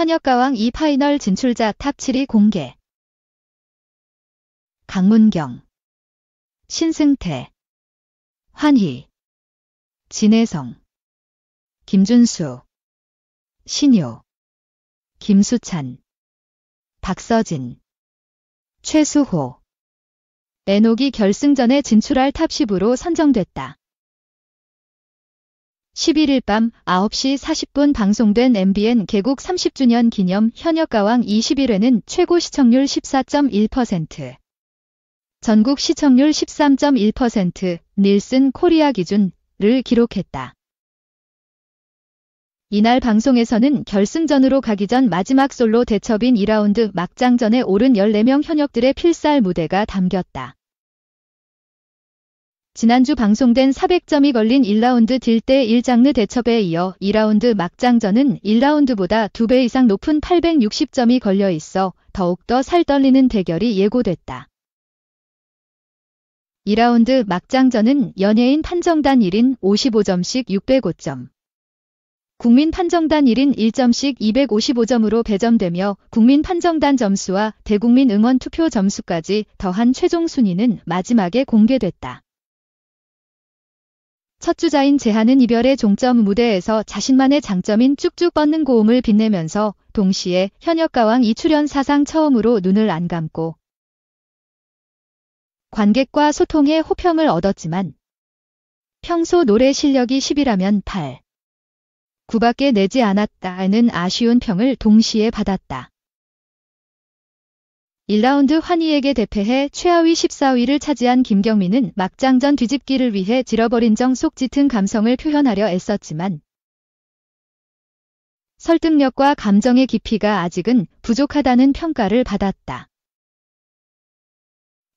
현역가왕 2 파이널 진출자 탑 7위 공개. 강문경, 신승태, 환희, 진혜성, 김준수, 신효, 김수찬, 박서진, 최수호, 에녹이 결승전에 진출할 탑 10으로 선정됐다. 11일 밤 9시 40분 방송된 MBN 개국 30주년 기념 현역가왕 21회는 최고 시청률 14.1%, 전국 시청률 13.1%, 닐슨 코리아 기준을 기록했다. 이날 방송에서는 결승전으로 가기 전 마지막 솔로 대첩인 2라운드 막장전에 오른 14명 현역들의 필살 무대가 담겼다. 지난주 방송된 400점이 걸린 1라운드 딜대 1장르 대첩에 이어 2라운드 막장전은 1라운드보다 2배 이상 높은 860점이 걸려 있어 더욱더 살떨리는 대결이 예고됐다. 2라운드 막장전은 연예인 판정단 1인 55점씩 605점, 국민 판정단 1인 1점씩 255점으로 배점되며 국민 판정단 점수와 대국민 응원 투표 점수까지 더한 최종 순위는 마지막에 공개됐다. 첫 주자인 재한은 이별의 종점 무대에서 자신만의 장점인 쭉쭉 뻗는 고음을 빛내면서 동시에 현역가왕 2 출연 사상 처음으로 눈을 안 감고 관객과 소통해 호평을 얻었지만 평소 노래 실력이 10이라면 8, 9밖에 내지 않았다는 아쉬운 평을 동시에 받았다. 1라운드 환희에게 대패해 최하위 14위를 차지한 김경민은 막장전 뒤집기를 위해 질어버린 정 속 짙은 감성을 표현하려 애썼지만 설득력과 감정의 깊이가 아직은 부족하다는 평가를 받았다.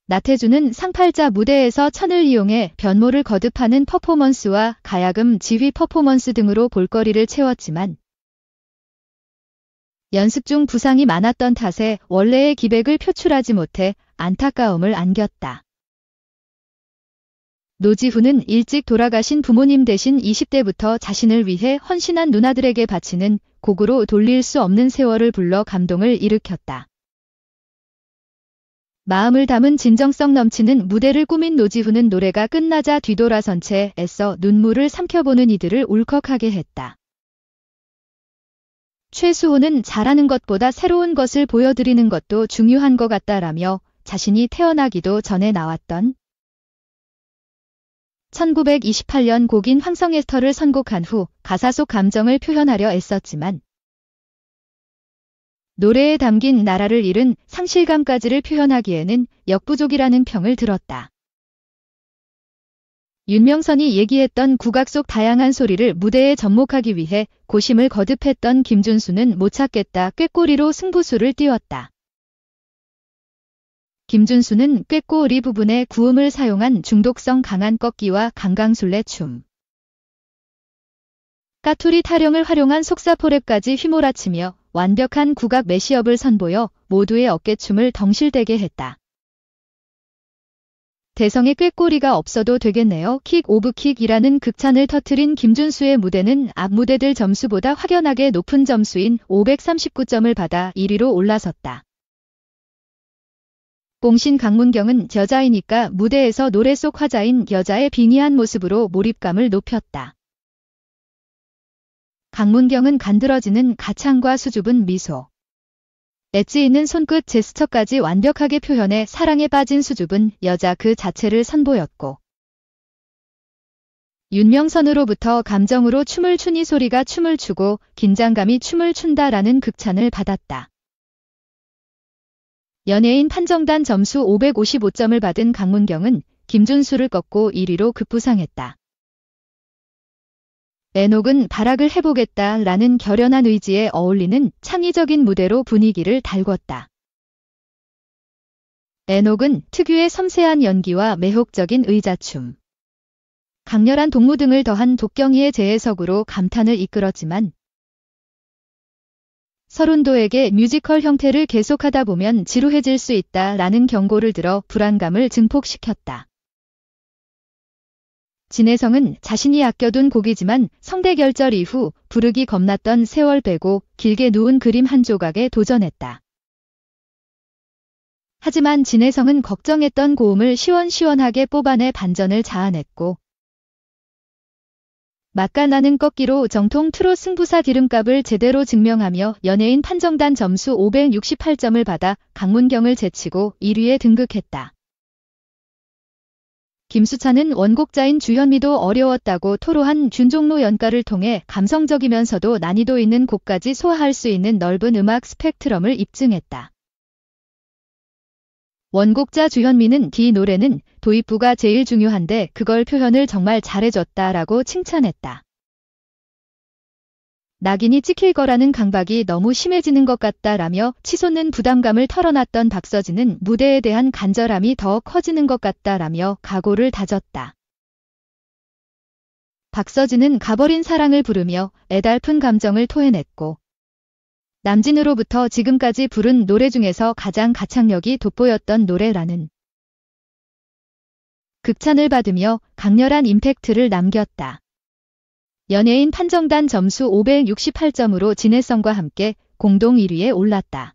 나태주는 상팔자 무대에서 천을 이용해 변모를 거듭하는 퍼포먼스와 가야금 지휘 퍼포먼스 등으로 볼거리를 채웠지만 연습 중 부상이 많았던 탓에 원래의 기백을 표출하지 못해 안타까움을 안겼다. 노지훈은 일찍 돌아가신 부모님 대신 20대부터 자신을 위해 헌신한 누나들에게 바치는 곡으로 돌릴 수 없는 세월을 불러 감동을 일으켰다. 마음을 담은 진정성 넘치는 무대를 꾸민 노지훈은 노래가 끝나자 뒤돌아선 채 애써 눈물을 삼켜보는 이들을 울컥하게 했다. 최수호는 잘하는 것보다 새로운 것을 보여드리는 것도 중요한 것 같다라며 자신이 태어나기도 전에 나왔던 1928년 곡인 황성에스터를 선곡한 후 가사 속 감정을 표현하려 애썼지만 노래에 담긴 나라를 잃은 상실감까지를 표현하기에는 역부족이라는 평을 들었다. 윤명선이 얘기했던 국악 속 다양한 소리를 무대에 접목하기 위해 고심을 거듭했던 김준수는 못 찾겠다 꾀꼬리로 승부수를 띄웠다. 김준수는 꾀꼬리 부분에 구음을 사용한 중독성 강한 꺾기와 강강술래 춤, 까투리 타령을 활용한 속사포랩까지 휘몰아치며 완벽한 국악 매시업을 선보여 모두의 어깨춤을 덩실대게 했다. 대성의 꾀꼬리가 없어도 되겠네요. 킥 오브 킥이라는 극찬을 터뜨린 김준수의 무대는 앞 무대들 점수보다 확연하게 높은 점수인 539점을 받아 1위로 올라섰다. 뽕신 강문경은 여자이니까 무대에서 노래 속 화자인 여자의 빙의한 모습으로 몰입감을 높였다. 강문경은 간드러지는 가창과 수줍은 미소, 엣지 있는 손끝 제스처까지 완벽하게 표현해 사랑에 빠진 수줍은 여자 그 자체를 선보였고 윤명선으로부터 감정으로 춤을 추니 소리가 춤을 추고 긴장감이 춤을 춘다라는 극찬을 받았다. 연예인 판정단 점수 555점을 받은 강문경은 김준수를 꺾고 1위로 급부상했다. 에녹은 발악을 해보겠다라는 결연한 의지에 어울리는 창의적인 무대로 분위기를 달궜다. 에녹은 특유의 섬세한 연기와 매혹적인 의자춤, 강렬한 동무 등을 더한 독경이의 재해석으로 감탄을 이끌었지만 서른도에게 뮤지컬 형태를 계속하다 보면 지루해질 수 있다라는 경고를 들어 불안감을 증폭시켰다. 진혜성은 자신이 아껴둔 곡이지만 성대 결절 이후 부르기 겁났던 세월 빼고 길게 누운 그림 한 조각에 도전했다. 하지만 진혜성은 걱정했던 고음을 시원시원하게 뽑아내 반전을 자아냈고 맛깔나는 꺾기로 정통 트롯 승부사 디름값을 제대로 증명하며 연예인 판정단 점수 568점을 받아 강문경을 제치고 1위에 등극했다. 김수찬은 원곡자인 주현미도 어려웠다고 토로한 준종로 연가를 통해 감성적이면서도 난이도 있는 곡까지 소화할 수 있는 넓은 음악 스펙트럼을 입증했다. 원곡자 주현미는 이 노래는 도입부가 제일 중요한데 그걸 표현을 정말 잘해줬다라고 칭찬했다. 낙인이 찍힐 거라는 강박이 너무 심해지는 것 같다라며 치솟는 부담감을 털어놨던 박서진은 무대에 대한 간절함이 더 커지는 것 같다라며 각오를 다졌다. 박서진은 가버린 사랑을 부르며 애달픈 감정을 토해냈고 남진으로부터 지금까지 부른 노래 중에서 가장 가창력이 돋보였던 노래라는 극찬을 받으며 강렬한 임팩트를 남겼다. 연예인 판정단 점수 568점으로 진혜성과 함께 공동 1위에 올랐다.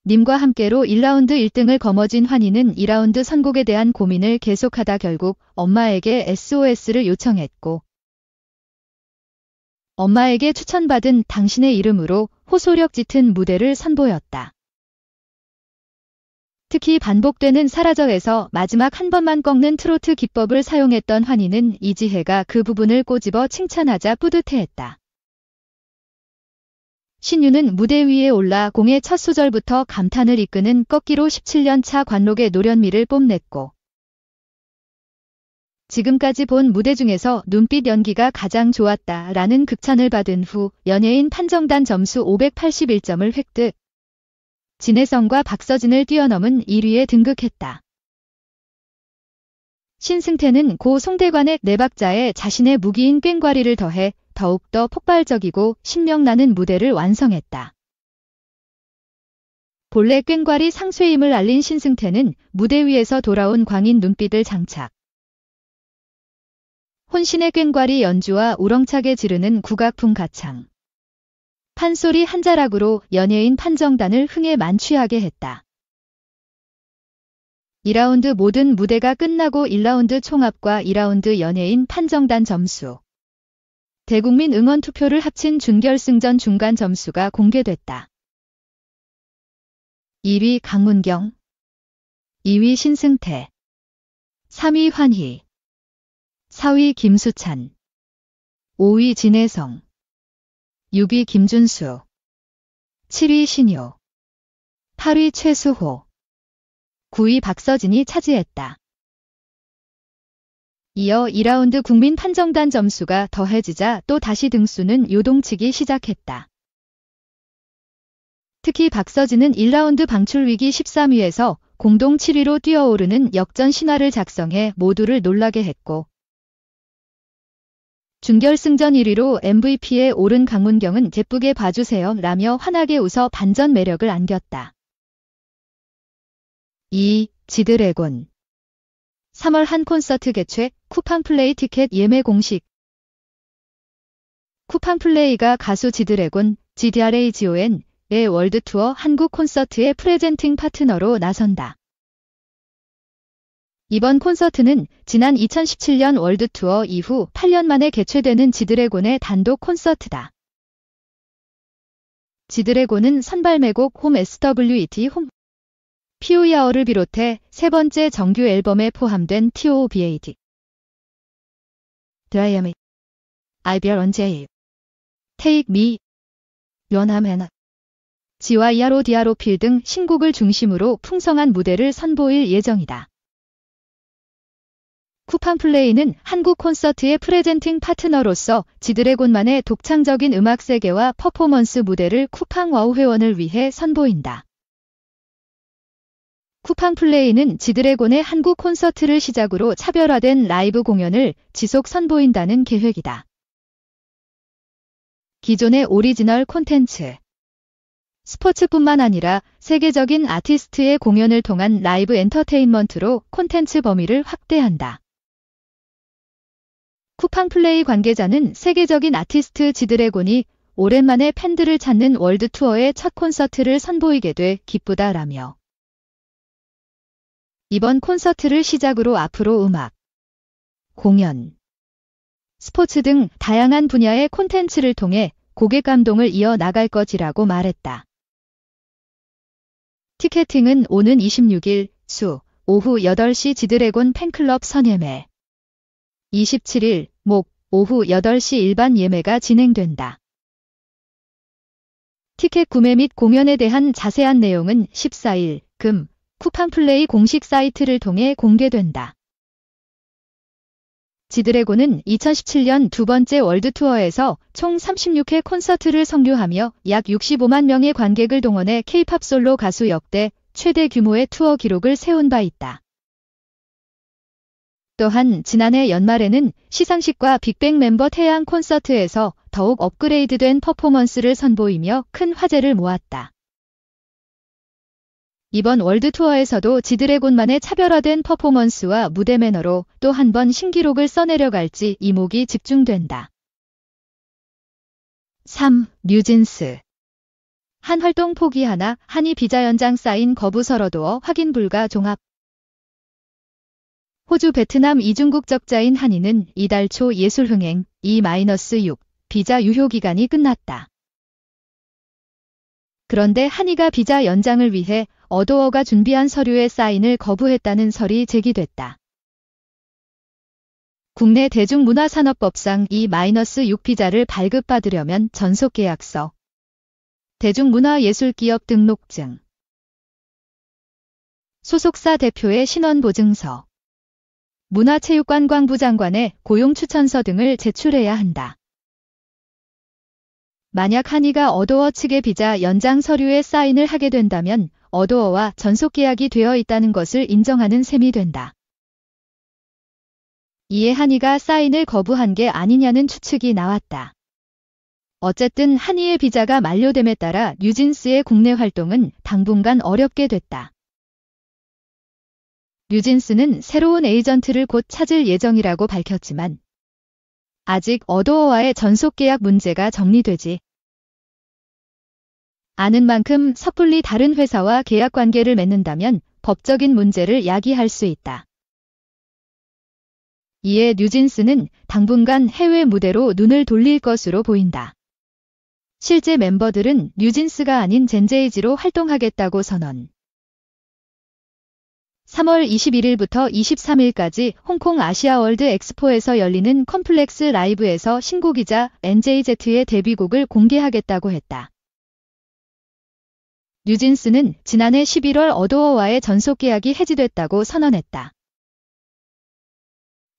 님과 함께로 1라운드 1등을 거머쥔 환희는 2라운드 선곡에 대한 고민을 계속하다 결국 엄마에게 SOS를 요청했고 엄마에게 추천받은 당신의 이름으로 호소력 짙은 무대를 선보였다. 특히 반복되는 사라져에서 마지막 한 번만 꺾는 트로트 기법을 사용했던 환희는 이지혜가 그 부분을 꼬집어 칭찬하자 뿌듯해했다. 신유는 무대 위에 올라 공의 첫 소절부터 감탄을 이끄는 꺾기로 17년 차 관록의 노련미를 뽐냈고 지금까지 본 무대 중에서 눈빛 연기가 가장 좋았다라는 극찬을 받은 후 연예인 판정단 점수 581점을 획득. 진혜성과 박서진을 뛰어넘은 1위에 등극했다. 신승태는 고 송대관의 네 박자에 자신의 무기인 꽹과리를 더해 더욱더 폭발적이고 신명나는 무대를 완성했다. 본래 꽹과리 상쇄임을 알린 신승태는 무대 위에서 돌아온 광인 눈빛을 장착. 혼신의 꽹과리 연주와 우렁차게 지르는 국악풍 가창. 판소리 한 자락으로 연예인 판정단을 흥에 만취하게 했다. 2라운드 모든 무대가 끝나고 1라운드 총합과 2라운드 연예인 판정단 점수. 대국민 응원 투표를 합친 준결승전 중간 점수가 공개됐다. 1위 강문경, 2위 신승태, 3위 환희, 4위 김수찬, 5위 진혜성, 6위 김준수, 7위 신유, 8위 최수호, 9위 박서진이 차지했다. 이어 2라운드 국민 판정단 점수가 더해지자 또 다시 등수는 요동치기 시작했다. 특히 박서진은 1라운드 방출 위기 13위에서 공동 7위로 뛰어오르는 역전 신화를 작성해 모두를 놀라게 했고 준결승전 1위로 MVP에 오른 강문경은 예쁘게 봐주세요 라며 환하게 웃어 반전 매력을 안겼다. 2. 지드래곤 3월 한 콘서트 개최 쿠팡플레이 티켓 예매 공식 쿠팡플레이가 가수 지드래곤 GDRAGON의 월드투어 한국 콘서트의 프레젠팅 파트너로 나선다. 이번 콘서트는 지난 2017년 월드투어 이후 8년 만에 개최되는 지드래곤의 단독 콘서트다. 지드래곤은 선발매곡 홈 SWT 홈 피우야어를 비롯해 세 번째 정규 앨범에 포함된 TOBAD 드라이아미 아이비얼 언제이 테이크 미 연하메나 지와 이아로 디아로필 등 신곡을 중심으로 풍성한 무대를 선보일 예정이다. 쿠팡플레이는 한국 콘서트의 프레젠팅 파트너로서 지드래곤만의 독창적인 음악 세계와 퍼포먼스 무대를 쿠팡 와우 회원을 위해 선보인다. 쿠팡플레이는 지드래곤의 한국 콘서트를 시작으로 차별화된 라이브 공연을 지속 선보인다는 계획이다. 기존의 오리지널 콘텐츠 스포츠뿐만 아니라 세계적인 아티스트의 공연을 통한 라이브 엔터테인먼트로 콘텐츠 범위를 확대한다. 쿠팡플레이 관계자는 세계적인 아티스트 지드래곤이 오랜만에 팬들을 찾는 월드 투어의 첫 콘서트를 선보이게 돼 기쁘다라며 이번 콘서트를 시작으로 앞으로 음악, 공연, 스포츠 등 다양한 분야의 콘텐츠를 통해 고객 감동을 이어나갈 것이라고 말했다. 티켓팅은 오는 26일 수 오후 8시 지드래곤 팬클럽 선예매, 27일 목 오후 8시 일반 예매가 진행된다. 티켓 구매 및 공연에 대한 자세한 내용은 14일 금 쿠팡플레이 공식 사이트를 통해 공개된다. 지드래곤은 2017년 두 번째 월드 투어에서 총 36회 콘서트를 성교하며 약 65만 명의 관객을 동원해 K-팝 솔로 가수 역대 최대 규모의 투어 기록을 세운 바 있다. 또한 지난해 연말에는 시상식과 빅뱅 멤버 태양 콘서트에서 더욱 업그레이드된 퍼포먼스를 선보이며 큰 화제를 모았다. 이번 월드 투어에서도 지드래곤만의 차별화된 퍼포먼스와 무대 매너로 또 한 번 신기록을 써내려갈지 이목이 집중된다. 3. 뉴진스. 한 활동 포기하나 한이 비자 연장 사인 거부 서러도어 확인 불가 종합. 호주 베트남 이중국 적자인 한이는 이달 초 예술흥행 2-6 비자 유효 기간이 끝났다. 그런데 한이가 비자 연장을 위해 어도어가 준비한 서류에 사인을 거부했다는 설이 제기됐다. 국내 대중문화산업법상 2-6 비자를 발급받으려면 전속계약서, 대중문화예술기업 등록증, 소속사 대표의 신원보증서, 문화체육관광부 장관의 고용추천서 등을 제출해야 한다. 만약 한이가 어도어 측의 비자 연장 서류에 사인을 하게 된다면 어도어와 전속계약이 되어 있다는 것을 인정하는 셈이 된다. 이에 한이가 사인을 거부한 게 아니냐는 추측이 나왔다. 어쨌든 한이의 비자가 만료됨에 따라 뉴진스의 국내 활동은 당분간 어렵게 됐다. 뉴진스는 새로운 에이전트를 곧 찾을 예정이라고 밝혔지만 아직 어도어와의 전속계약 문제가 정리되지 않은 만큼 섣불리 다른 회사와 계약관계를 맺는다면 법적인 문제를 야기할 수 있다. 이에 뉴진스는 당분간 해외 무대로 눈을 돌릴 것으로 보인다. 실제 멤버들은 뉴진스가 아닌 젠제이지로 활동하겠다고 선언. 3월 21일부터 23일까지 홍콩 아시아월드 엑스포에서 열리는 컴플렉스 라이브에서 신곡이자 NJZ의 데뷔곡을 공개하겠다고 했다. 뉴진스는 지난해 11월 어도어와의 전속계약이 해지됐다고 선언했다.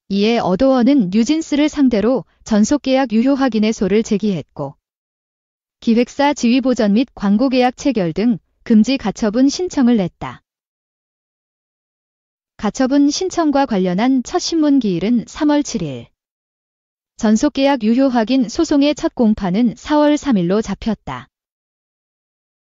이에 어도어는 뉴진스를 상대로 전속계약 유효 확인의소를 제기했고 기획사 지위보전 및 광고계약 체결 등 금지 가처분 신청을 냈다. 가처분 신청과 관련한 첫 신문 기일은 3월 7일. 전속계약 유효 확인 소송의 첫 공판은 4월 3일로 잡혔다.